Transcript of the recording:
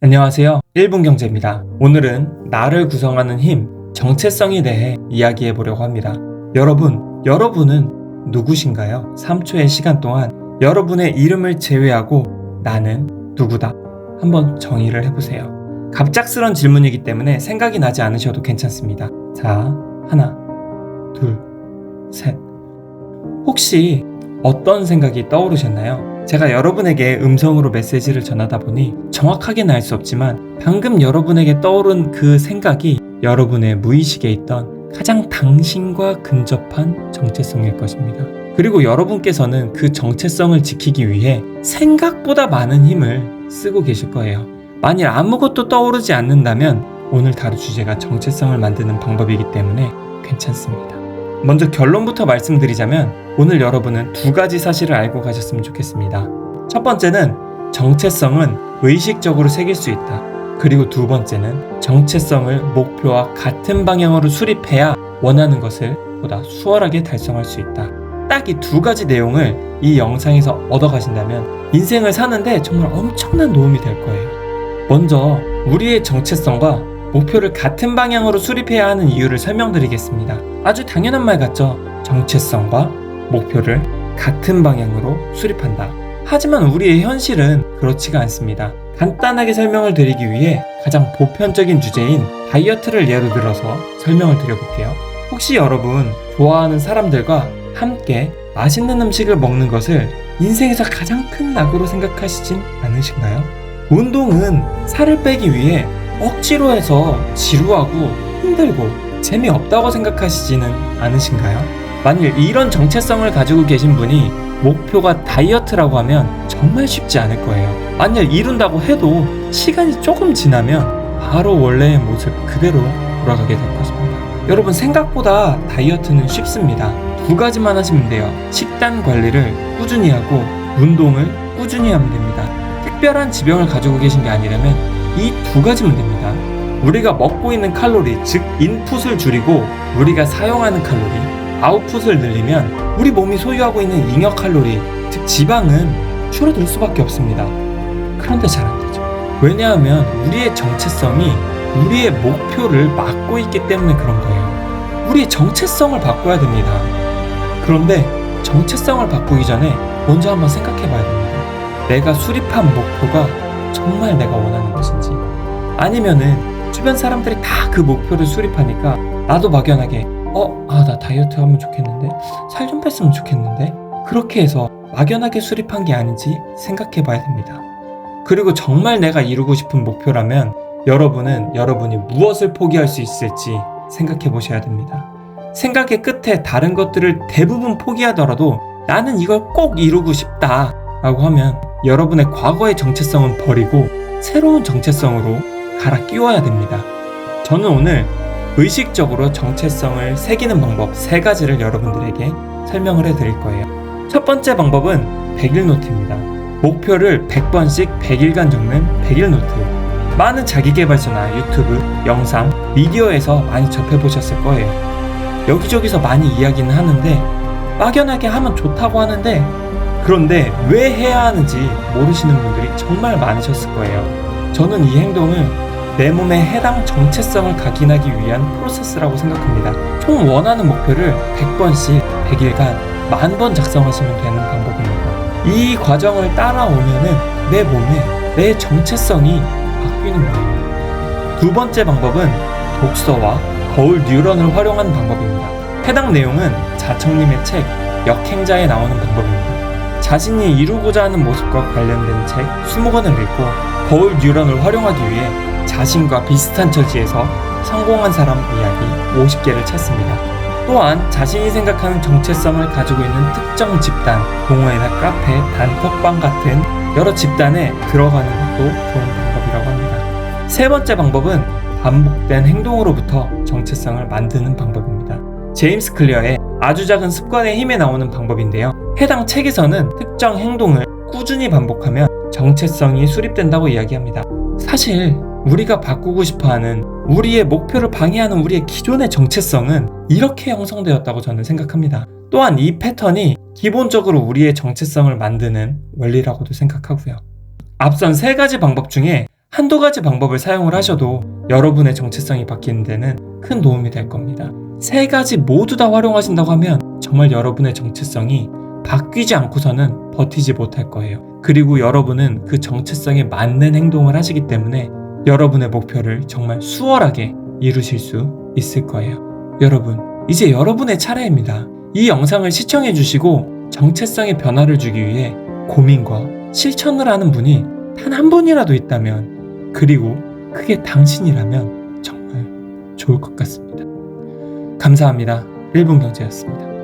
안녕하세요. 1분 경제입니다. 오늘은 나를 구성하는 힘, 정체성에 대해 이야기해 보려고 합니다. 여러분은 누구신가요? 3초의 시간 동안 여러분의 이름을 제외하고 나는 누구다. 한번 정의를 해보세요. 갑작스런 질문이기 때문에 생각이 나지 않으셔도 괜찮습니다. 자, 하나, 둘, 셋. 혹시 어떤 생각이 떠오르셨나요? 제가 여러분에게 음성으로 메시지를 전하다 보니 정확하게는 알 수 없지만 방금 여러분에게 떠오른 그 생각이 여러분의 무의식에 있던 가장 당신과 근접한 정체성일 것입니다. 그리고 여러분께서는 그 정체성을 지키기 위해 생각보다 많은 힘을 쓰고 계실 거예요. 만일 아무것도 떠오르지 않는다면 오늘 다룰 주제가 정체성을 만드는 방법이기 때문에 괜찮습니다. 먼저 결론부터 말씀드리자면 오늘 여러분은 두 가지 사실을 알고 가셨으면 좋겠습니다. 첫 번째는 정체성은 의식적으로 새길 수 있다. 그리고 두 번째는 정체성을 목표와 같은 방향으로 수립해야 원하는 것을 보다 수월하게 달성할 수 있다. 딱 이 두 가지 내용을 이 영상에서 얻어가신다면 인생을 사는데 정말 엄청난 도움이 될 거예요. 먼저 우리의 정체성과 목표를 같은 방향으로 수립해야 하는 이유를 설명드리겠습니다. 아주 당연한 말 같죠? 정체성과 목표를 같은 방향으로 수립한다. 하지만 우리의 현실은 그렇지가 않습니다. 간단하게 설명을 드리기 위해 가장 보편적인 주제인 다이어트를 예로 들어서 설명을 드려볼게요. 혹시 여러분 좋아하는 사람들과 함께 맛있는 음식을 먹는 것을 인생에서 가장 큰 낙으로 생각하시진 않으신가요? 운동은 살을 빼기 위해 억지로 해서 지루하고 힘들고 재미없다고 생각하시지는 않으신가요? 만일 이런 정체성을 가지고 계신 분이 목표가 다이어트라고 하면 정말 쉽지 않을 거예요. 만일 이룬다고 해도 시간이 조금 지나면 바로 원래의 모습 그대로 돌아가게 될 것입니다. 여러분 생각보다 다이어트는 쉽습니다. 두 가지만 하시면 돼요. 식단 관리를 꾸준히 하고 운동을 꾸준히 하면 됩니다. 특별한 지병을 가지고 계신 게 아니라면 이 두 가지면 됩니다. 우리가 먹고 있는 칼로리, 즉 인풋을 줄이고 우리가 사용하는 칼로리, 아웃풋을 늘리면 우리 몸이 소유하고 있는 잉여 칼로리, 즉 지방은 줄어들 수밖에 없습니다. 그런데 잘 안 되죠. 왜냐하면 우리의 정체성이 우리의 목표를 막고 있기 때문에 그런 거예요. 우리의 정체성을 바꿔야 됩니다. 그런데 정체성을 바꾸기 전에 먼저 한번 생각해 봐야 됩니다. 내가 수립한 목표가 정말 내가 원하는 것인지, 아니면은 주변 사람들이 다 그 목표를 수립하니까 나도 막연하게 나 다이어트 하면 좋겠는데, 살 좀 뺐으면 좋겠는데, 그렇게 해서 막연하게 수립한 게 아닌지 생각해 봐야 됩니다. 그리고 정말 내가 이루고 싶은 목표라면 여러분이 무엇을 포기할 수 있을지 생각해 보셔야 됩니다. 생각의 끝에 다른 것들을 대부분 포기하더라도 나는 이걸 꼭 이루고 싶다 라고 하면 여러분의 과거의 정체성은 버리고 새로운 정체성으로 갈아 끼워야 됩니다. 저는 오늘 의식적으로 정체성을 새기는 방법 3가지를 여러분들에게 설명을 해드릴 거예요. 첫 번째 방법은 100일 노트입니다. 목표를 100번씩 100일간 적는 100일 노트. 많은 자기계발서나 유튜브, 영상, 미디어에서 많이 접해보셨을 거예요. 여기저기서 많이 이야기는 하는데 막연하게 하면 좋다고 하는데, 그런데 왜 해야 하는지 모르시는 분들이 정말 많으셨을 거예요. 저는 이 행동을 내 몸에 해당 정체성을 각인하기 위한 프로세스라고 생각합니다. 총 원하는 목표를 100번씩 100일간 10,000번 작성하시면 되는 방법입니다. 이 과정을 따라오면은 내 몸에 내 정체성이 바뀌는 거예요. 두 번째 방법은 독서와 거울 뉴런을 활용하는 방법입니다. 해당 내용은 자청님의 책 역행자에 나오는 방법입니다. 자신이 이루고자 하는 모습과 관련된 책 20권을 읽고 거울 뉴런을 활용하기 위해 자신과 비슷한 처지에서 성공한 사람 이야기 50개를 찾습니다. 또한 자신이 생각하는 정체성을 가지고 있는 특정 집단, 동호회나 카페, 단톡방 같은 여러 집단에 들어가는 것도 좋은 방법이라고 합니다. 세 번째 방법은 반복된 행동으로부터 정체성을 만드는 방법입니다. 제임스 클리어의 아주 작은 습관의 힘에 나오는 방법인데요. 해당 책에서는 특정 행동을 꾸준히 반복하면 정체성이 수립된다고 이야기합니다. 사실 우리가 바꾸고 싶어하는 우리의 목표를 방해하는 우리의 기존의 정체성은 이렇게 형성되었다고 저는 생각합니다. 또한 이 패턴이 기본적으로 우리의 정체성을 만드는 원리라고도 생각하고요. 앞선 3가지 방법 중에 한두 가지 방법을 사용을 하셔도 여러분의 정체성이 바뀌는 데는 큰 도움이 될 겁니다. 세 가지 모두 다 활용하신다고 하면 정말 여러분의 정체성이 바뀌지 않고서는 버티지 못할 거예요. 그리고 여러분은 그 정체성에 맞는 행동을 하시기 때문에 여러분의 목표를 정말 수월하게 이루실 수 있을 거예요. 여러분, 이제 여러분의 차례입니다. 이 영상을 시청해 주시고 정체성의 변화를 주기 위해 고민과 실천을 하는 분이 단 한 분이라도 있다면, 그리고 그게 당신이라면 정말 좋을 것 같습니다. 감사합니다. 1분 경제였습니다.